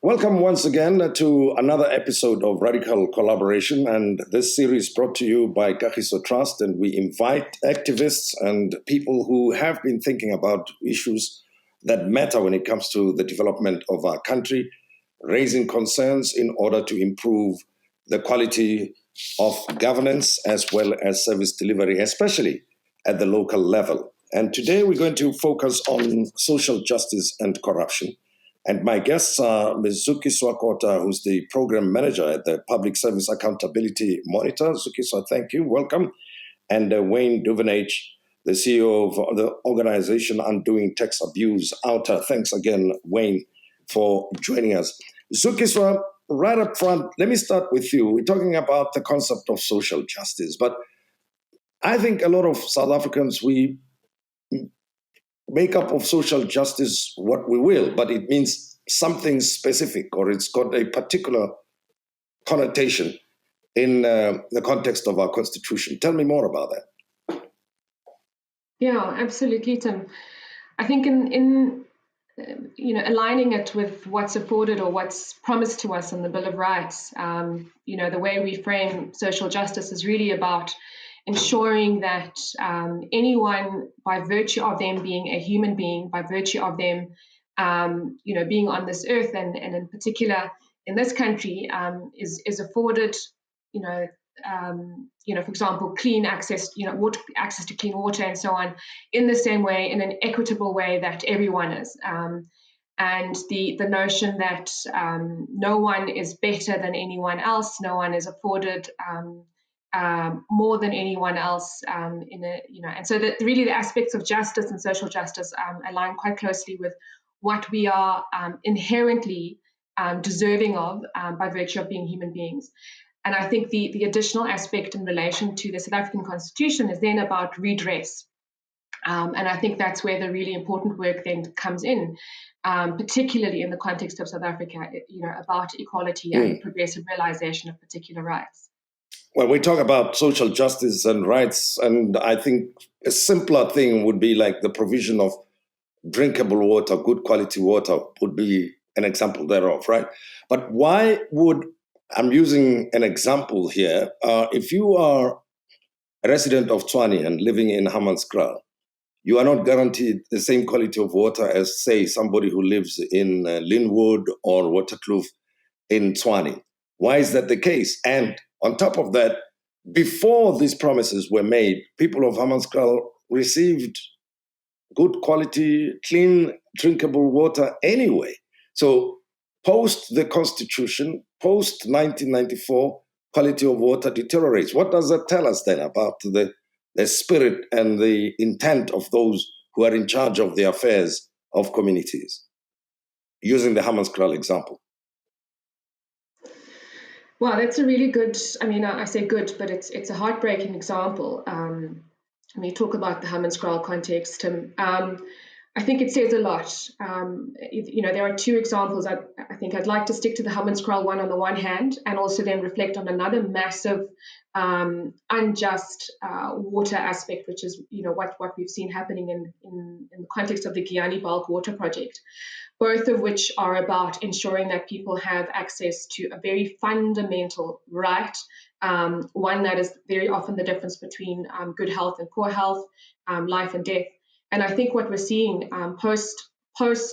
Welcome once again to another episode of Radical Collaboration, and this series brought to you by Kagiso Trust, and we invite activists and people who have been thinking about issues that matter when it comes to the development of our country, raising concerns in order to improve the quality of governance as well as service delivery, especially at the local level. And today we're going to focus on social justice and corruption. And my guests are Ms. Zukiswa Kota, who's the program manager at the Public Service Accountability Monitor. Zukiswa, thank you. Welcome. And Wayne Duvenage, the CEO of the organization Undoing Tax Abuse, OUTA. Thanks again, Wayne, for joining us. Zukiswa, right up front, let me start with you. We're talking about the concept of social justice, but I think a lot of South Africans, we make up of social justice what we will, but it means something specific, or it's got a particular connotation in the context of our constitution. Tell me more about that. Yeah, absolutely, Tim. I think in aligning it with what's afforded or what's promised to us in the Bill of Rights, the way we frame social justice is really about ensuring that anyone, by virtue of them being a human being, by virtue of them, being on this earth, and in particular in this country, is afforded, for example, clean access, water, access to clean water, and so on, in the same way, in an equitable way that everyone is. And the notion that no one is better than anyone else, no one is afforded more than anyone else and so that really the aspects of justice and social justice align quite closely with what we are inherently deserving of by virtue of being human beings. And I think the additional aspect in relation to the South African Constitution is then about redress. And I think that's where the really important work then comes in, particularly in the context of South Africa, about equality and progressive realization of particular rights. Well, we talk about social justice and rights, and I think a simpler thing would be like the provision of drinkable water, good quality water would be an example thereof, right? But why would, I'm using an example here, if you are a resident of Tshwane and living in Hammanskraal, you are not guaranteed the same quality of water as, say, somebody who lives in Linwood or Waterkloof in Tshwane. Why is that the case? And on top of that, before these promises were made, people of Hammanskraal received good quality, clean, drinkable water anyway. So post the Constitution, post 1994, quality of water deteriorates. What does that tell us then about the spirit and the intent of those who are in charge of the affairs of communities? Using the Hammanskraal example. Well, that's a really good, I say good, but it's a heartbreaking example. When you talk about the Hammanskraal context, Tim, I think it says a lot. There are two examples. I think I'd like to stick to the Hammanskraal one on the one hand, and also then reflect on another massive unjust water aspect, which is what we've seen happening in the context of the Giyani bulk water project. Both of which are about ensuring that people have access to a very fundamental right, one that is very often the difference between good health and poor health, life and death. And I think what we're seeing post the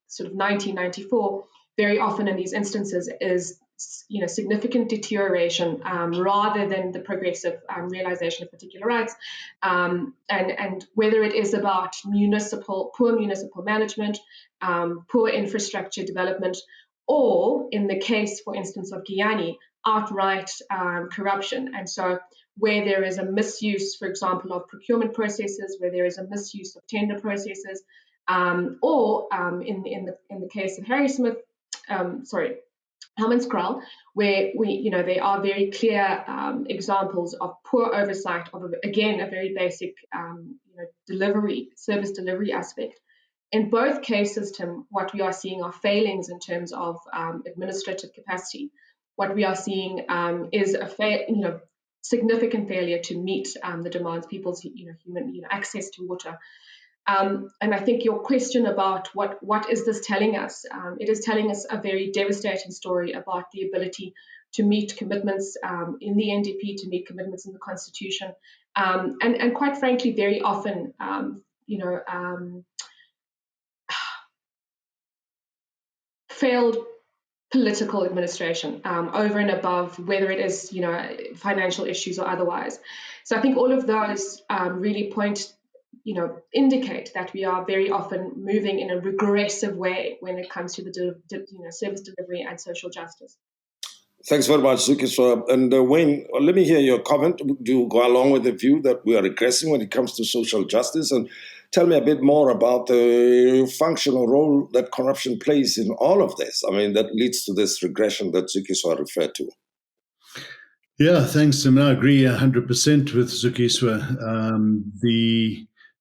sort of 1994, very often in these instances is significant deterioration rather than the progressive realization of particular rights, and whether it is about poor municipal management, poor infrastructure development, or in the case, for instance, of Giyani, outright corruption. And so where there is a misuse, for example, of procurement processes, where there is a misuse of tender processes, or in the case of Hammanskraal, where there are very clear examples of poor oversight of, again, a very basic service delivery aspect. In both cases, Tim, what we are seeing are failings in terms of administrative capacity. What we are seeing is a significant failure to meet the demands, people's human access to water. And I think your question about what is this telling us? It is telling us a very devastating story about the ability to meet commitments in the NDP, to meet commitments in the Constitution, and quite frankly, very often, failed political administration over and above whether it is financial issues or otherwise. So I think all of those really indicate that we are very often moving in a regressive way when it comes to the service delivery and social justice. Thanks very much, Zukiswa. And Wayne, let me hear your comment. Do you go along with the view that we are regressing when it comes to social justice? And tell me a bit more about the functional role that corruption plays in all of this. I mean, that leads to this regression that Zukiswa referred to. Yeah, thanks, Tim. I agree 100% with Zukiswa.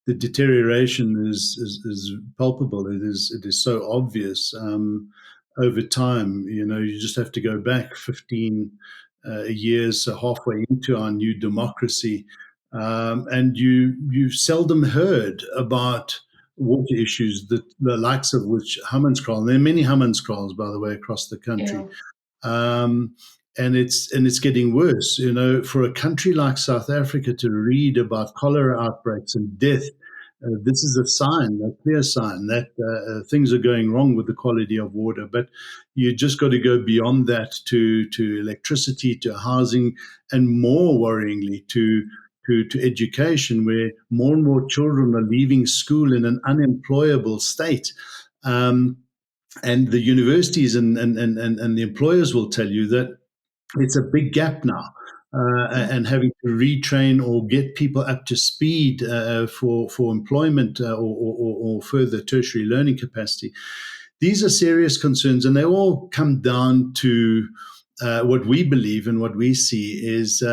The deterioration is palpable. It is so obvious. Over time, you just have to go back 15 years, halfway into our new democracy, and you've seldom heard about water issues, the likes of which Hammanskraal. There are many Hammanskraals, by the way, across the country. Yeah. And it's getting worse. For a country like South Africa to read about cholera outbreaks and death, this is a clear sign that things are going wrong with the quality of water. But you just got to go beyond that to electricity, to housing, and more worryingly to education, where more and more children are leaving school in an unemployable state. And the universities and the employers will tell you that it's a big gap now. And having to retrain or get people up to speed for employment or further tertiary learning capacity. These are serious concerns, and they all come down to what we believe and what we see is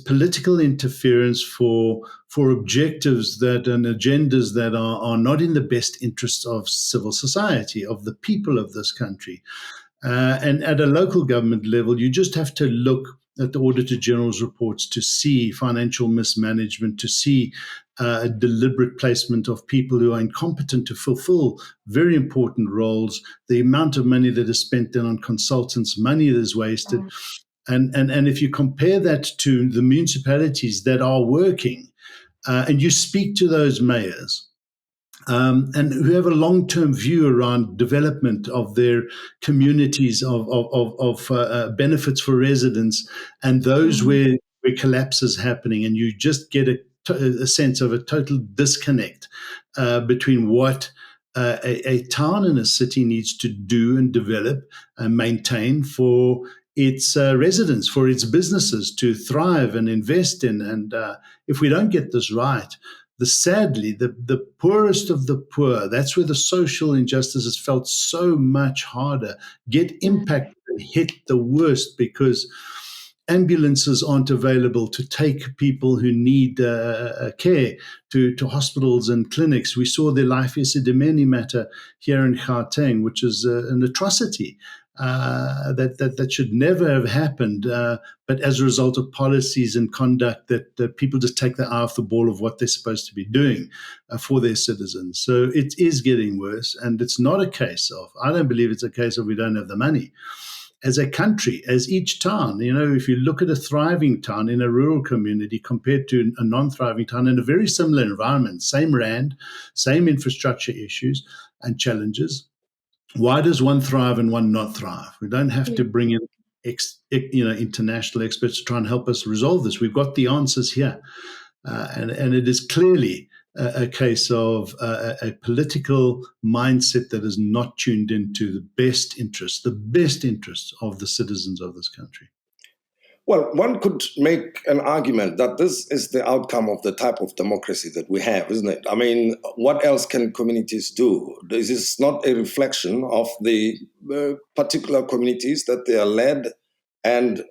political interference for objectives and agendas that are not in the best interests of civil society, of the people of this country. And at a local government level, you just have to look at the Auditor General's reports to see financial mismanagement, to see a deliberate placement of people who are incompetent to fulfill very important roles, the amount of money that is spent then on consultants, money that is wasted. And if you compare that to the municipalities that are working, and you speak to those mayors, and who have a long-term view around development of their communities, of benefits for residents, and those where collapse is happening, and you just get a sense of a total disconnect between what a town and a city needs to do and develop and maintain for its residents, for its businesses to thrive and invest in. And if we don't get this right, sadly, the poorest of the poor, that's where the social injustice is felt so much harder, get impacted and hit the worst, because ambulances aren't available to take people who need care to hospitals and clinics. We saw the Life Esidimeni matter here in Gauteng, which is an atrocity. That should never have happened, but as a result of policies and conduct that people just take their eye off the ball of what they're supposed to be doing for their citizens. So it is getting worse, and it's not a case of, I don't believe it's a case of we don't have the money. As a country, as each town, if you look at a thriving town in a rural community compared to a non-thriving town in a very similar environment, same rand, same infrastructure issues and challenges, why does one thrive and one not thrive? We don't have to bring in international experts to try and help us resolve this. We've got the answers here. And it is clearly a case of a political mindset that is not tuned into the best interests of the citizens of this country. Well, one could make an argument that this is the outcome of the type of democracy that we have, isn't it? I mean, what else can communities do? This is not a reflection of the particular communities that they are led and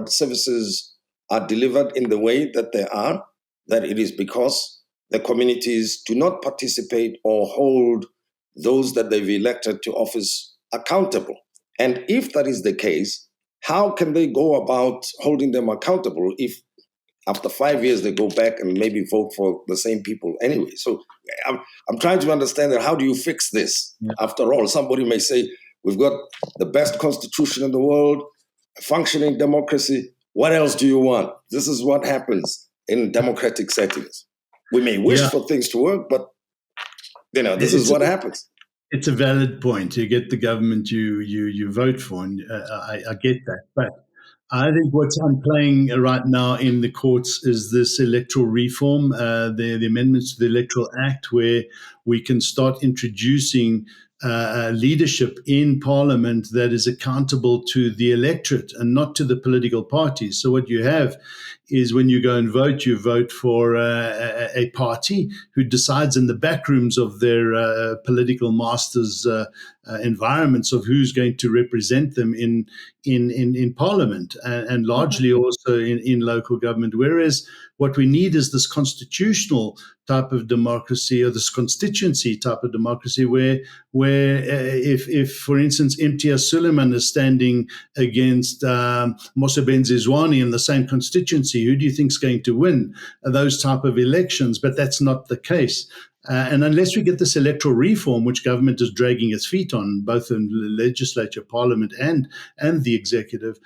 services are delivered in the way that they are, that it is because the communities do not participate or hold those that they've elected to office accountable. And if that is the case, how can they go about holding them accountable if after 5 years, they go back and maybe vote for the same people anyway. So I'm trying to understand that. How do you fix this? Yeah. After all, somebody may say, we've got the best constitution in the world, a functioning democracy. What else do you want? This is what happens in democratic settings. We may wish for things to work, but this is what happens. It's a valid point. You get the government you vote for, and I get that. But I think what's playing right now in the courts is this electoral reform, the amendments to the Electoral Act, where we can start introducing leadership in Parliament that is accountable to the electorate and not to the political parties. So what you have is when you go and vote, you vote for a party who decides in the back rooms of their political masters' environments of who's going to represent them in Parliament and largely also in local government. Whereas what we need is this constitutional type of democracy, or this constituency type of democracy, where if for instance Imtiaz Suleiman is standing against Mosebenzi Zwane in the same constituency, who do you think is going to win those type of elections? But that's not the case. And unless we get this electoral reform, which government is dragging its feet on, both in the legislature, parliament, and the executive,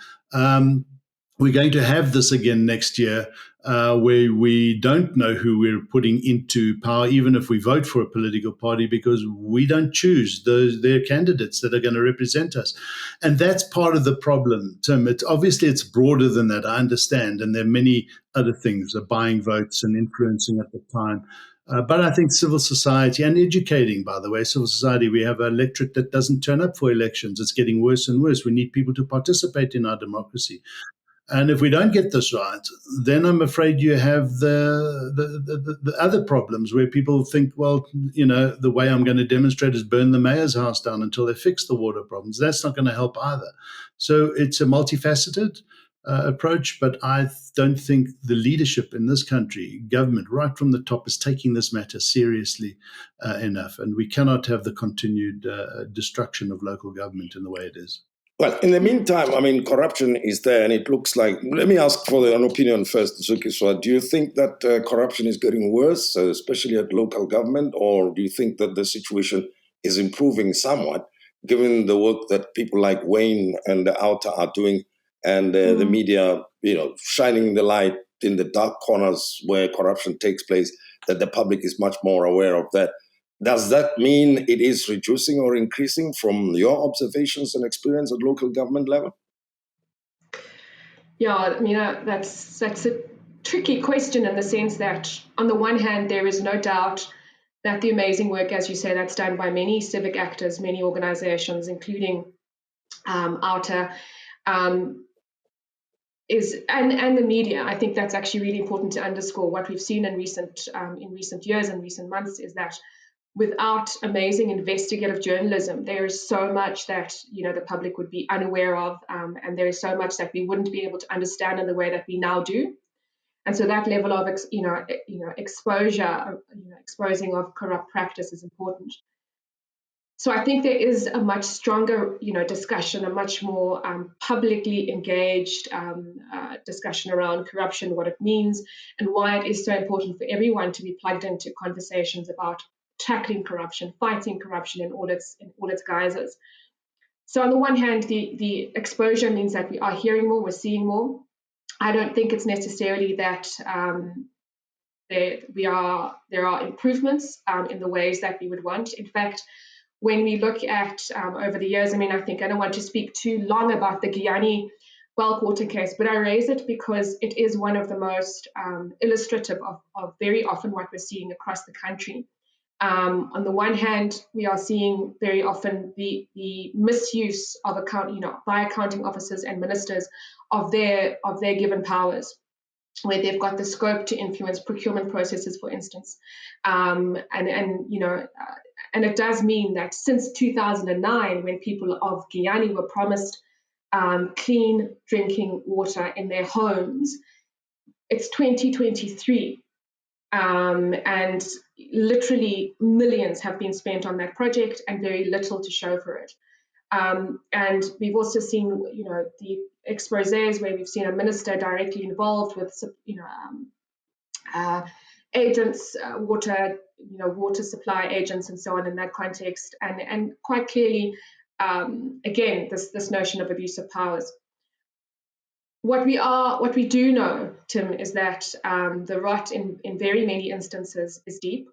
we're going to have this again next year, where we don't know who we're putting into power, even if we vote for a political party, because we don't choose their candidates that are going to represent us. And that's part of the problem, Tim. Obviously, it's broader than that, I understand. And there are many other things, buying votes and influencing at the time. But I think civil society and educating, by the way, civil society, we have an electorate that doesn't turn up for elections. It's getting worse and worse. We need people to participate in our democracy. And if we don't get this right, then I'm afraid you have the other problems where people think, well, the way I'm going to demonstrate is burn the mayor's house down until they fix the water problems. That's not going to help either. So it's a multifaceted approach, but I don't think the leadership in this country, government, right from the top, is taking this matter seriously enough. And we cannot have the continued destruction of local government in the way it is. Well, in the meantime, corruption is there, and it looks like, let me ask for an opinion first, Zukiswa. Do you think that corruption is getting worse, especially at local government, or do you think that the situation is improving somewhat, given the work that people like Wayne and the OUTA are doing, and the media, shining the light in the dark corners where corruption takes place, that the public is much more aware of that? Does that mean it is reducing or increasing from your observations and experience at local government level? Yeah, that's a tricky question in the sense that, on the one hand, there is no doubt that the amazing work, as you say, that's done by many civic actors, many organizations, including OUTA, is and the media. I think that's actually really important to underscore. What we've seen in recent years and recent months is that without amazing investigative journalism, there is so much that the public would be unaware of, and there is so much that we wouldn't be able to understand in the way that we now do. And so that level of exposure, exposing of corrupt practice is important. So I think there is a much stronger, discussion, a much more publicly engaged discussion around corruption, what it means, and why it is so important for everyone to be plugged into conversations about tackling corruption, fighting corruption in all its guises. So on the one hand, the exposure means that we are hearing more, we're seeing more. I don't think it's necessarily that there are improvements in the ways that we would want. In fact, when we look at over the years, I think I don't want to speak too long about the Giyani bulk water case, but I raise it because it is one of the most illustrative of very often what we're seeing across the country. On the one hand, we are seeing very often the misuse of by accounting officers and ministers of their given powers, where they've got the scope to influence procurement processes, for instance, and it does mean that since 2009, when people of Giyani were promised clean drinking water in their homes, it's 2023. And literally millions have been spent on that project and very little to show for it. And we've also seen, the exposés where we've seen a minister directly involved with, agents, water supply agents, and so on in that context, and quite clearly, again, this notion of abuse of powers. What we do know, Tim, is that the rot in very many instances is deep.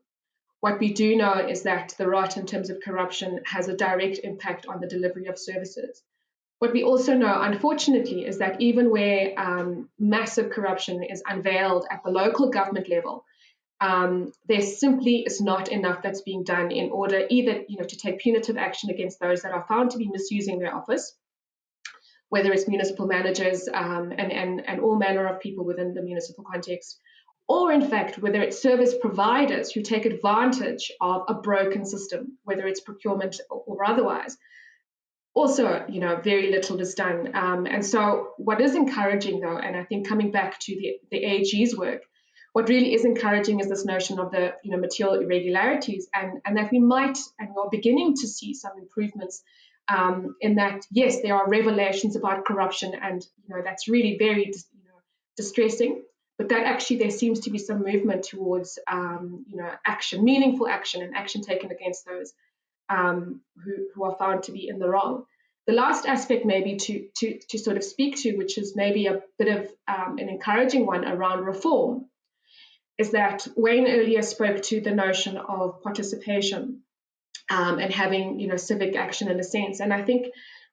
What we do know is that the rot in terms of corruption has a direct impact on the delivery of services. What we also know, unfortunately, is that even where massive corruption is unveiled at the local government level, there simply is not enough that's being done in order either to take punitive action against those that are found to be misusing their office, whether it's municipal managers and all manner of people within the municipal context, or in fact, whether it's service providers who take advantage of a broken system, whether it's procurement or otherwise. Also, very little is done. And so what is encouraging, though, and I think coming back to the AG's work, what really is encouraging is this notion of the material irregularities, and that we might, and we're beginning to see some improvements in that, yes, there are revelations about corruption, and that's really very distressing. But that actually there seems to be some movement towards action, meaningful action, and action taken against those who are found to be in the wrong. The last aspect maybe to sort of speak to, which is maybe a bit of an encouraging one around reform, is that Wayne earlier spoke to the notion of participation and having civic action in a sense. And I think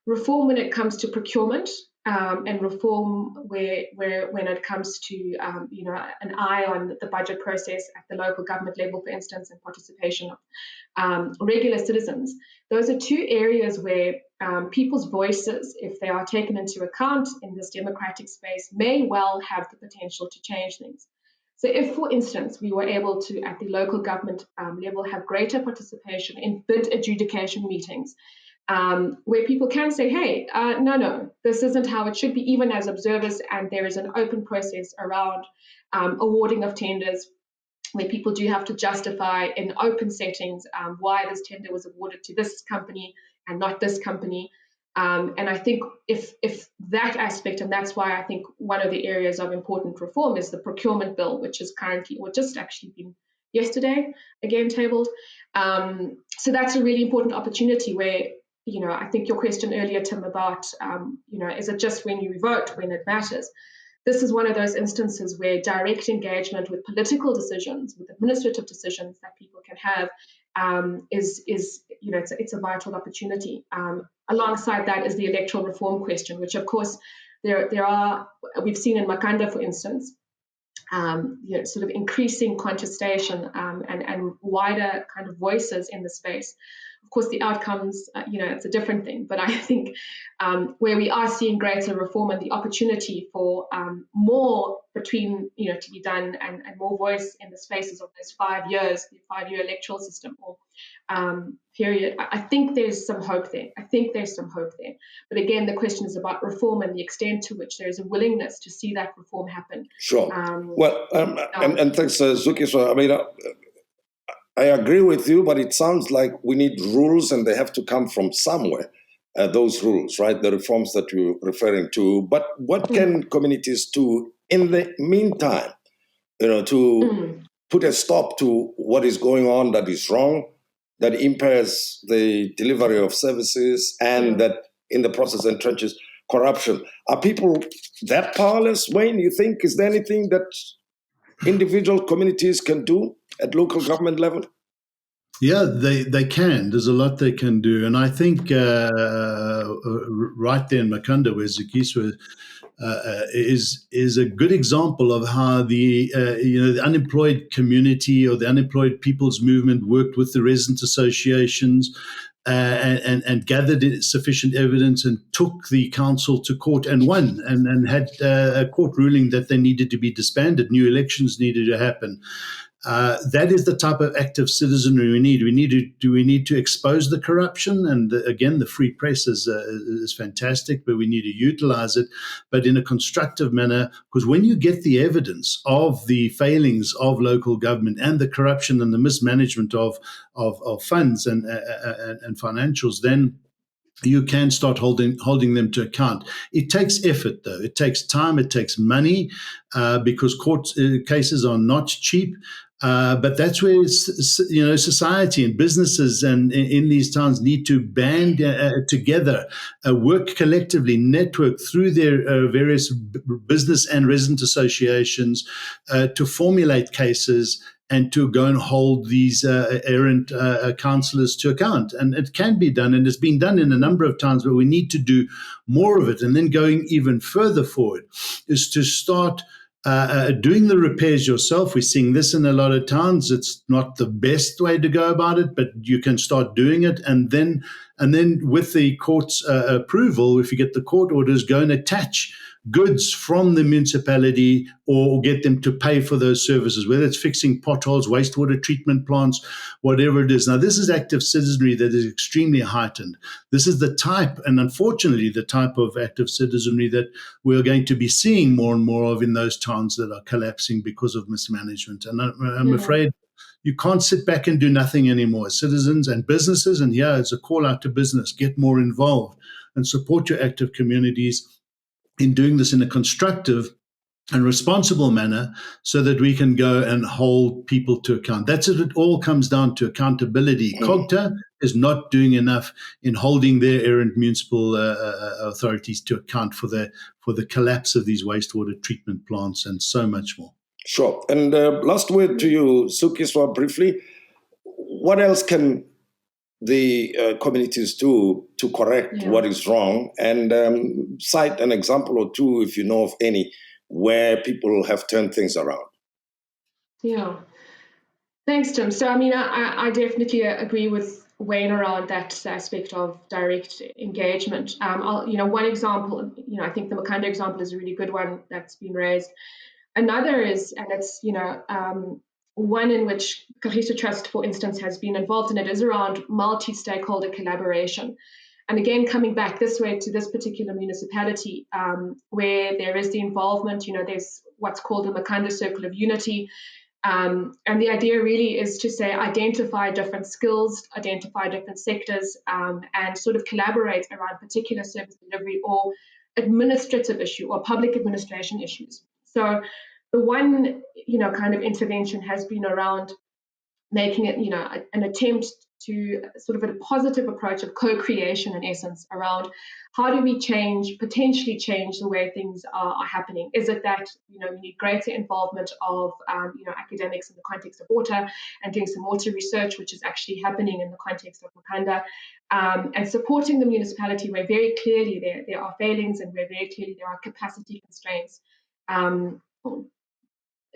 reform when it comes to procurement, and reform where when it comes to an eye on the budget process at the local government level, for instance, and participation of regular citizens. Those are two areas where people's voices, if they are taken into account in this democratic space, may well have the potential to change things. So if, for instance, we were able to, at the local government level, have greater participation in bid adjudication meetings, where people can say, hey, no, this isn't how it should be, even as observers, and there is an open process around awarding of tenders, where people do have to justify in open settings why this tender was awarded to this company and not this company. And I think if that aspect, and that's why I think one of the areas of important reform is the procurement bill, which is currently, or just actually been yesterday, again tabled. So that's a really important opportunity where, I think your question earlier, Tim, about, is it just when you vote, when it matters? This is one of those instances where direct engagement with political decisions, with administrative decisions that people can have is it's a vital opportunity. Alongside that is the electoral reform question, which of course there are, we've seen in Makanda, for instance, sort of increasing contestation and wider kind of voices in the space. Of course, the outcomes, it's a different thing. But I think where we are seeing greater reform and the opportunity for more between, to be done and more voice in the spaces of those 5 years, the 5-year electoral system or period, I think there's some hope there. But again, the question is about reform and the extent to which there is a willingness to see that reform happen. Sure. And thanks, Zukiswa. I mean, I agree with you, but it sounds like we need rules and they have to come from somewhere, those rules, right? The reforms that you're referring to. But what can communities do in the meantime, to put a stop to what is going on that is wrong, that impairs the delivery of services and that in the process entrenches corruption? Are people that powerless, Wayne, you think? Is there anything that individual communities can do at local government level? Yeah, they can. There's a lot they can do. And I think right there in Makanda, where Zukiswa is a good example of how the unemployed community or the unemployed people's movement worked with the resident associations and gathered sufficient evidence and took the council to court and won and had a court ruling that they needed to be disbanded. New elections needed to happen. That is the type of active citizenry we need. We need to expose the corruption, and again, the free press is fantastic, but we need to utilize it, but in a constructive manner. Because when you get the evidence of the failings of local government and the corruption and the mismanagement of funds and financials, then you can start holding them to account. It takes effort, though. It takes time. It takes money, because court cases are not cheap. But that's where society and businesses and in these towns need to band together, work collectively, network through their various business and resident associations to formulate cases and to go and hold these errant councillors to account. And it can be done, and it's been done in a number of towns, but we need to do more of it. And then going even further forward is to start doing the repairs yourself. We're seeing this in a lot of towns. It's not the best way to go about it, but you can start doing it. And then with the court's approval, if you get the court orders, go and attach goods from the municipality or get them to pay for those services, whether it's fixing potholes, wastewater treatment plants, whatever it is. Now, this is active citizenry that is extremely heightened. This is the type, and unfortunately, the type of active citizenry that we're going to be seeing more and more of in those towns that are collapsing because of mismanagement. And I'm afraid you can't sit back and do nothing anymore. Citizens and businesses, and here it's a call out to business, get more involved and support your active communities in doing this in a constructive and responsible manner so that we can go and hold people to account. That's what it all comes down to, accountability. COGTA is not doing enough in holding their errant municipal authorities to account for the collapse of these wastewater treatment plants and so much more. Sure. And last word to you, Zukiswa, briefly. What else can the communities do to correct what is wrong, and cite an example or two, if you know of any, where people have turned things around? Yeah. Thanks, Tim. So, I definitely agree with Wayne around that aspect of direct engagement. One example, I think the Makanda example is a really good one that's been raised. Another is, and it's, one in which Kagiso Trust, for instance, has been involved in, it is around multi-stakeholder collaboration. And again, coming back this way to this particular municipality, where there is the involvement, there's what's called the Makanda Circle of Unity. And the idea really is to say, identify different skills, identify different sectors, and sort of collaborate around particular service delivery or administrative issue or public administration issues. So the one, kind of intervention has been around making it, an attempt to sort of a positive approach of co-creation, in essence, around how do we potentially change the way things are happening? Is it that, we need greater involvement of, academics in the context of OUTA and doing some water research, which is actually happening in the context of Makanda, and supporting the municipality where very clearly there are failings and where very clearly there are capacity constraints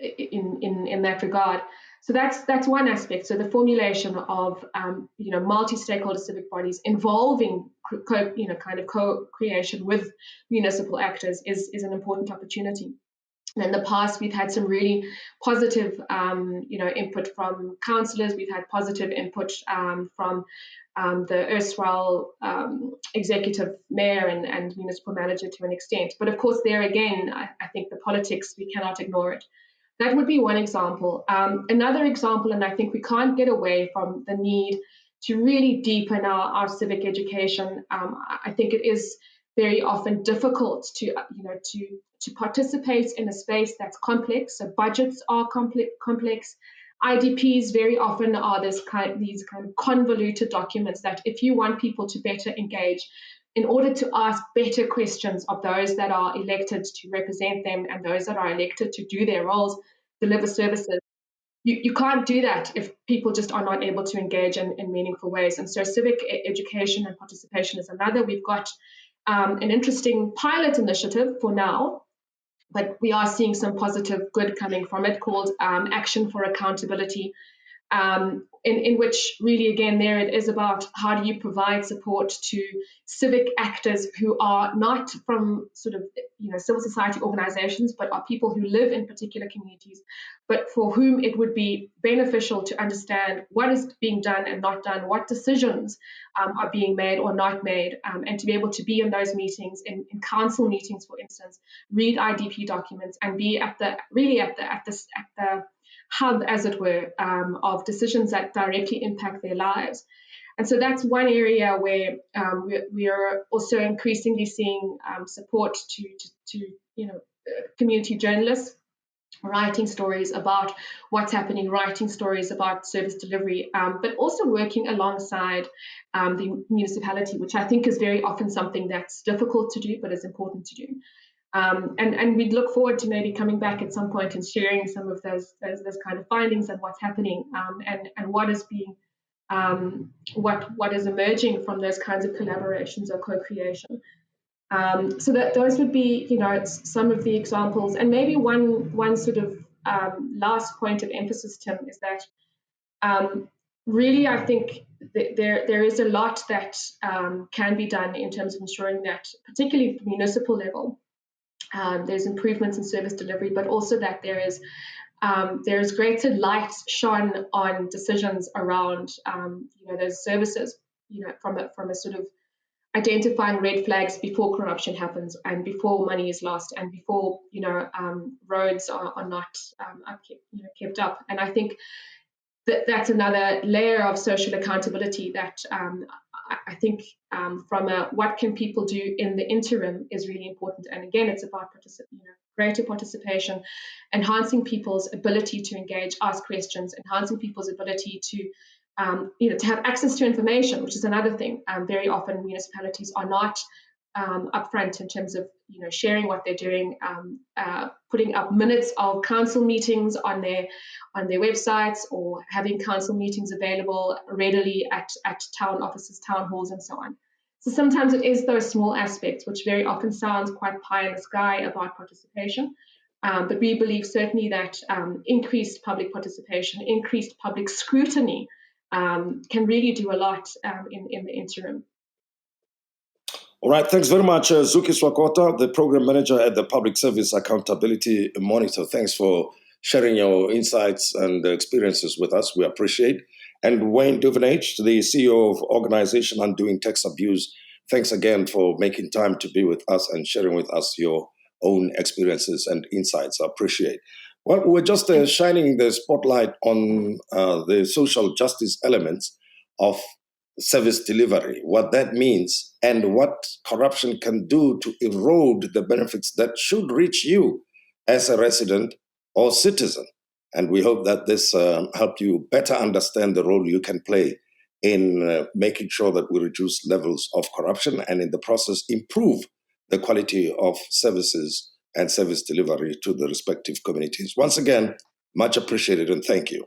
in that regard. So that's one aspect. So the formulation of multi-stakeholder civic bodies involving co-creation with municipal actors is an important opportunity. And in the past, we've had some really positive input from councillors. We've had positive input from the erstwhile executive mayor and municipal manager to an extent. But of course, there again, I think the politics, we cannot ignore it. That would be one example. Another example, and I think we can't get away from the need to really deepen our civic education. I think it is very often difficult to participate in a space that's complex. So budgets are complex. IDPs very often are these kind of convoluted documents that if you want people to better engage, in order to ask better questions of those that are elected to represent them and those that are elected to do their roles, deliver services, you can't do that if people just are not able to engage in meaningful ways. And so civic education and participation is another. We've got an interesting pilot initiative for now, but we are seeing some positive good coming from it, called Action for Accountability, in which really, again, there it is about how do you provide support to civic actors who are not from sort of, civil society organizations, but are people who live in particular communities, but for whom it would be beneficial to understand what is being done and not done, what decisions are being made or not made, and to be able to be in those meetings, in council meetings, for instance, read IDP documents and be at the hub, as it were, of decisions that directly impact their lives. And so that's one area where we are also increasingly seeing support to community journalists writing stories about what's happening, writing stories about service delivery, but also working alongside the municipality, which I think is very often something that's difficult to do, but is important to do. And we'd look forward to maybe coming back at some point and sharing some of those kind of findings and what's happening, and what is being what is emerging from those kinds of collaborations or co-creation. So that those would be, some of the examples. And maybe one sort of last point of emphasis, Tim, is that really I think there is a lot that can be done in terms of ensuring that, particularly at the municipal level, there's improvements in service delivery, but also that there is greater light shone on decisions around those services, from a sort of identifying red flags before corruption happens and before money is lost and before roads are not kept up. And I think that's another layer of social accountability that I think from what can people do in the interim is really important. And again, it's about greater participation, enhancing people's ability to engage, ask questions, enhancing people's ability to have access to information, which is another thing. Very often municipalities are not upfront in terms of sharing what they're doing, putting up minutes of council meetings on their websites, or having council meetings available readily at town offices, town halls, and so on. So sometimes it is those small aspects, which very often sounds quite pie in the sky about participation. But we believe certainly that increased public participation, increased public scrutiny can really do a lot in the interim. All right, thanks very much, Zukiswa Kota, the Program Manager at the Public Service Accountability Monitor. Thanks for sharing your insights and experiences with us. We appreciate. And Wayne Duvenage, the CEO of Organization Undoing Tax Abuse, thanks again for making time to be with us and sharing with us your own experiences and insights. I appreciate. Well, we're just shining the spotlight on the social justice elements of service delivery, what that means, and what corruption can do to erode the benefits that should reach you as a resident or citizen. And we hope that this helped you better understand the role you can play in making sure that we reduce levels of corruption and in the process improve the quality of services and service delivery to the respective communities. Once again, much appreciated and thank you.